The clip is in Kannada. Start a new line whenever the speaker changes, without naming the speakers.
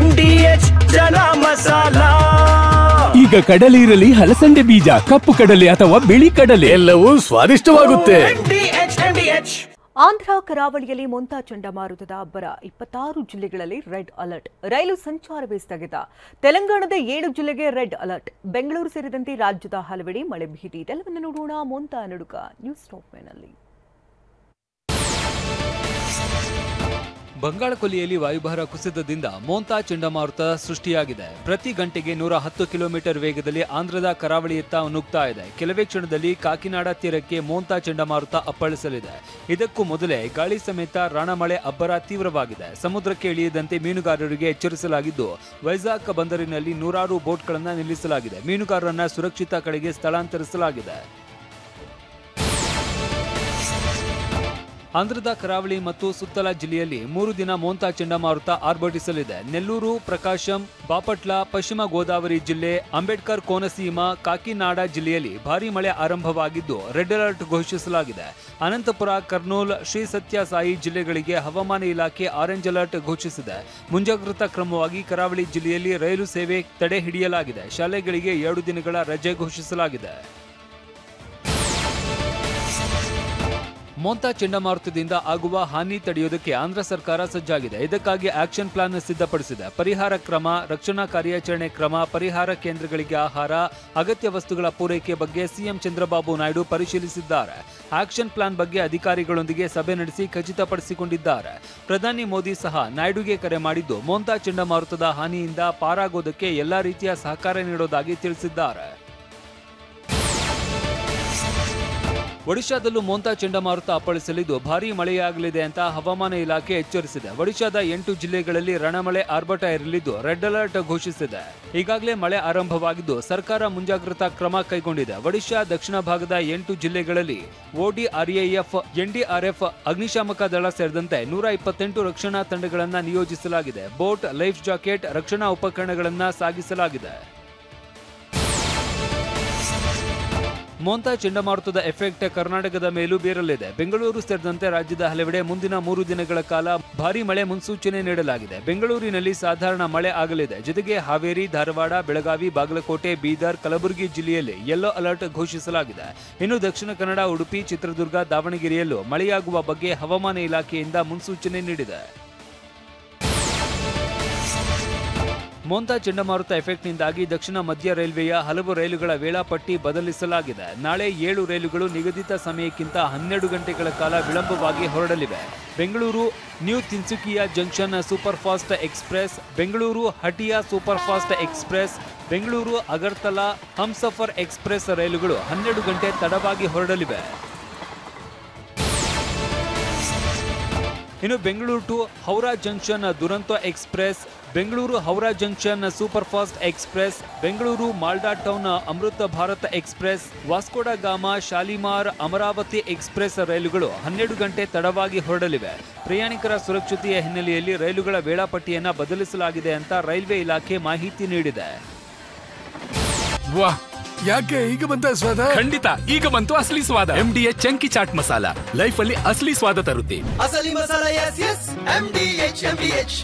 MDH ಚನಾ ಮಸಾಲಾ.
ಈಗ ಕಡಲೆ ಇರಲಿ, ಹಲಸಂಡೆ ಬೀಜ, ಕಪ್ಪು ಕಡಲೆ ಅಥವಾ ಬಿಳಿ ಕಡಲೆ, ಎಲ್ಲವೂ ಸ್ವಾದಿಷ್ಟವಾಗುತ್ತೆ.
ಆಂಧ್ರ ಕರಾವಳಿಯಲ್ಲಿ ಮೊಂತಾ ಚಂಡಮಾರುತದ ಅಬ್ಬರ. 26 ಜಿಲ್ಲೆಗಳಲ್ಲಿ ರೆಡ್ ಅಲರ್ಟ್. ರೈಲು ಸಂಚಾರವೇ ಸ್ಥಗಿತ. ತೆಲಂಗಾಣದ 7 ಜಿಲ್ಲೆಗೆ ರೆಡ್ ಅಲರ್ಟ್. ಬೆಂಗಳೂರು ಸೇರಿದಂತೆ ರಾಜ್ಯದ ಹಲವೆಡೆ ಮಳೆ ಭೀತಿ. ಇದೆಲ್ಲವನ್ನು ನೋಡೋಣ ಮೊಂತಾ ನಡುಕ ನ್ಯೂಸ್ ಟಾಪ್ನಲ್ಲಿ.
ಬಂಗಾಳಕೊಲ್ಲಿಯಲ್ಲಿ ವಾಯುಭಾರ ಕುಸಿತದಿಂದ ಮೊಂತಾ ಚಂಡಮಾರುತ ಸೃಷ್ಟಿಯಾಗಿದೆ. ಪ್ರತಿ ಗಂಟೆಗೆ 110 ಕಿಲೋಮೀಟರ್ ವೇಗದಲ್ಲಿ ಆಂಧ್ರದ ಕರಾವಳಿಯತ್ತ ನುಗ್ತಾ ಇದೆ. ಕೆಲವೇ ಕ್ಷಣದಲ್ಲಿ ಕಾಕಿನಾಡ ತೀರಕ್ಕೆ ಮೊಂತಾ ಚಂಡಮಾರುತ ಅಪ್ಪಳಿಸಲಿದೆ. ಇದಕ್ಕೂ ಮೊದಲೇ ಗಾಳಿ ಸಮೇತ ರಾಣಮಳೆ ಅಬ್ಬರ ತೀವ್ರವಾಗಿದೆ. ಸಮುದ್ರಕ್ಕೆ ಇಳಿಯದಂತೆ ಮೀನುಗಾರರಿಗೆ ಎಚ್ಚರಿಸಲಾಗಿದ್ದು, ವೈಜಾಗ್ ಬಂದರಿನಲ್ಲಿ 100 ಬೋಟ್ಗಳನ್ನು ನಿಲ್ಲಿಸಲಾಗಿದೆ. ಮೀನುಗಾರರನ್ನ ಸುರಕ್ಷಿತ ಕಡೆಗೆ ಸ್ಥಳಾಂತರಿಸಲಾಗಿದೆ. ಆಂಧ್ರದ ಕರಾವಳಿ ಮತ್ತು ಸುತ್ತಲ ಜಿಲ್ಲೆಯಲ್ಲಿ 3 ದಿನ ಮೊಂತಾ ಚಂಡಮಾರುತ ಆರ್ಭಟಿಸಲಿದೆ. ನೆಲ್ಲೂರು, ಪ್ರಕಾಶಂ, ಬಾಪಟ್ಲ, ಪಶ್ಚಿಮ ಗೋದಾವರಿ ಜಿಲ್ಲೆ, ಅಂಬೇಡ್ಕರ್ ಕೋನಸೀಮ, ಕಾಕಿನಾಡ ಜಿಲ್ಲೆಯಲ್ಲಿ ಭಾರೀ ಮಳೆ ಆರಂಭವಾಗಿದ್ದು ರೆಡ್ ಅಲರ್ಟ್ ಘೋಷಿಸಲಾಗಿದೆ. ಅನಂತಪುರ, ಕರ್ನೂಲ್, ಶ್ರೀ ಸತ್ಯ ಸಾಯಿ ಜಿಲ್ಲೆಗಳಿಗೆ ಹವಾಮಾನ ಇಲಾಖೆ ಆರೆಂಜ್ ಅಲರ್ಟ್ ಘೋಷಿಸಿದೆ. ಮುಂಜಾಗ್ರತಾ ಕ್ರಮವಾಗಿ ಕರಾವಳಿ ಜಿಲ್ಲೆಯಲ್ಲಿ ರೈಲು ಸೇವೆ ತಡೆ ಹಿಡಿಯಲಾಗಿದೆ. ಶಾಲೆಗಳಿಗೆ 2 ದಿನಗಳ ರಜೆ ಘೋಷಿಸಲಾಗಿದೆ. ಮೊಂತಾ ಚಂಡಮಾರುತದಿಂದ ಆಗುವ ಹಾನಿ ತಡೆಯುವುದಕ್ಕೆ ಆಂಧ್ರ ಸರ್ಕಾರ ಸಜ್ಜಾಗಿದೆ. ಇದಕ್ಕಾಗಿ ಆಕ್ಷನ್ ಪ್ಲಾನ್ ಸಿದ್ಧಪಡಿಸಿದೆ. ಪರಿಹಾರ ಕ್ರಮ, ರಕ್ಷಣಾ ಕಾರ್ಯಾಚರಣೆ ಕ್ರಮ, ಪರಿಹಾರ ಕೇಂದ್ರಗಳಿಗೆ ಆಹಾರ, ಅಗತ್ಯ ವಸ್ತುಗಳ ಪೂರೈಕೆ ಬಗ್ಗೆ ಸಿಎಂ ಚಂದ್ರಬಾಬು ನಾಯ್ಡು ಪರಿಶೀಲಿಸಿದ್ದಾರೆ. ಆಕ್ಷನ್ ಪ್ಲಾನ್ ಬಗ್ಗೆ ಅಧಿಕಾರಿಗಳೊಂದಿಗೆ ಸಭೆ ನಡೆಸಿ ಖಚಿತಪಡಿಸಿಕೊಂಡಿದ್ದಾರೆ. ಪ್ರಧಾನಿ ಮೋದಿ ಸಹ ನಾಯ್ಡುಗೆ ಕರೆ ಮಾಡಿದ್ದು, ಮೊಂತಾ ಚಂಡಮಾರುತದ ಹಾನಿಯಿಂದ ಪಾರಾಗೋದಕ್ಕೆ ಎಲ್ಲಾ ರೀತಿಯ ಸಹಕಾರ ನೀಡೋದಾಗಿ ತಿಳಿಸಿದ್ದಾರೆ. ಒಡಿಶಾದಲ್ಲೂ ಮೊಂತಾ ಚಂಡಮಾರುತ ಅಪ್ಪಳಿಸಲಿದ್ದು ಭಾರೀ ಮಳೆಯಾಗಲಿದೆ ಅಂತ ಹವಾಮಾನ ಇಲಾಖೆ ಎಚ್ಚರಿಸಿದೆ. ಒಡಿಶಾದ 8 ಜಿಲ್ಲೆಗಳಲ್ಲಿ ರಣಮಳೆ ಆರ್ಭಟ ಇರಲಿದ್ದು ರೆಡ್ ಅಲರ್ಟ್ ಘೋಷಿಸಿದೆ. ಈಗಾಗಲೇ ಮಳೆ ಆರಂಭವಾಗಿದ್ದು ಸರ್ಕಾರ ಮುಂಜಾಗ್ರತಾ ಕ್ರಮ ಕೈಗೊಂಡಿದೆ. ಒಡಿಶಾ ದಕ್ಷಿಣ ಭಾಗದ 8 ಜಿಲ್ಲೆಗಳಲ್ಲಿ ODRAF, NDRF, ಅಗ್ನಿಶಾಮಕ ದಳ ಸೇರಿದಂತೆ 128 ರಕ್ಷಣಾ ತಂಡಗಳನ್ನು ನಿಯೋಜಿಸಲಾಗಿದೆ. ಬೋಟ್, ಲೈಫ್ ಜಾಕೆಟ್, ರಕ್ಷಣಾ ಉಪಕರಣಗಳನ್ನು ಸಾಗಿಸಲಾಗಿದೆ. ಮೊಂತಾ ಚಂಡಮಾರುತದ ಎಫೆಕ್ಟ್ ಕರ್ನಾಟಕದ ಮೇಲೂ ಬೀರಲಿದೆ. ಬೆಂಗಳೂರು ಸೇರಿದಂತೆ ರಾಜ್ಯದ ಹಲವೆಡೆ ಮುಂದಿನ 3 ದಿನಗಳ ಕಾಲ ಭಾರೀ ಮಳೆ ಮುನ್ಸೂಚನೆ ನೀಡಲಾಗಿದೆ. ಬೆಂಗಳೂರಿನಲ್ಲಿ ಸಾಧಾರಣ ಮಳೆ ಆಗಲಿದೆ. ಜೊತೆಗೆ ಹಾವೇರಿ, ಧಾರವಾಡ, ಬೆಳಗಾವಿ, ಬಾಗಲಕೋಟೆ, ಬೀದರ್, ಕಲಬುರಗಿ ಜಿಲ್ಲೆಯಲ್ಲಿ ಯೆಲ್ಲೋ ಅಲರ್ಟ್ ಘೋಷಿಸಲಾಗಿದೆ. ಇನ್ನು ದಕ್ಷಿಣ ಕನ್ನಡ, ಉಡುಪಿ, ಚಿತ್ರದುರ್ಗ, ದಾವಣಗೆರೆಯಲ್ಲೂ ಮಳೆಯಾಗುವ ಬಗ್ಗೆ ಹವಾಮಾನ ಇಲಾಖೆಯಿಂದ ಮುನ್ಸೂಚನೆ ನೀಡಿದೆ. ಮೊಂತಾ ಚಂಡಮಾರುತ ಎಫೆಕ್ಟ್ನಿಂದಾಗಿ ದಕ್ಷಿಣ ಮಧ್ಯ ರೈಲ್ವೆಯ ಹಲವು ರೈಲುಗಳ ವೇಳಾಪಟ್ಟಿ ಬದಲಿಸಲಾಗಿದೆ. ನಾಳೆ 7 ರೈಲುಗಳು ನಿಗದಿತ ಸಮಯಕ್ಕಿಂತ 12 ಗಂಟೆಗಳ ಕಾಲ ವಿಳಂಬವಾಗಿ ಹೊರಡಲಿವೆ. Bengaluru new Tinsukia junction super fast express, Bengaluru Hatia super fast express, Bengaluru Agartala Humsafar express ರೈಲುಗಳು 12 ಗಂಟೆ ತಡವಾಗಿ ಹೊರಡಲಿವೆ. ಇನ್ನು Bengaluru to Howrah junction Duronto express, Bengaluru Howrah junction super fast express, Bengaluru Malda town Amrit Bharat express, Vasco da Gama Shalimar Amaravati express ರೈಲುಗಳು 12 ಗಂಟೆ ತಡವಾಗಿ ಹೊರಡಲಿವೆ. ಪ್ರಯಾಣಿಕರ ಸುರಕ್ಷತೆಯ ಹಿನ್ನೆಲೆಯಲ್ಲಿ ರೈಲುಗಳ ವೇಳಾಪಟ್ಟಿಯನ್ನು ಬದಲಿಸಲಾಗಿದೆ ಅಂತ ರೈಲ್ವೆ ಇಲಾಖೆ ಮಾಹಿತಿ ನೀಡಿದೆ.
ಯಾಕೆ ಈಗ ಬಂತ ಸ್ವಾದ?
ಖಂಡಿತ ಈಗ ಬಂತು ಅಸಲಿ ಸ್ವಾದ. MDH chunky chaat masala life ಅಲ್ಲಿ ಅಸಲಿ ಸ್ವಾದ ತರುತ್ತೆ.
ಅಸಲಿ ಮಸಾಲ, MDH.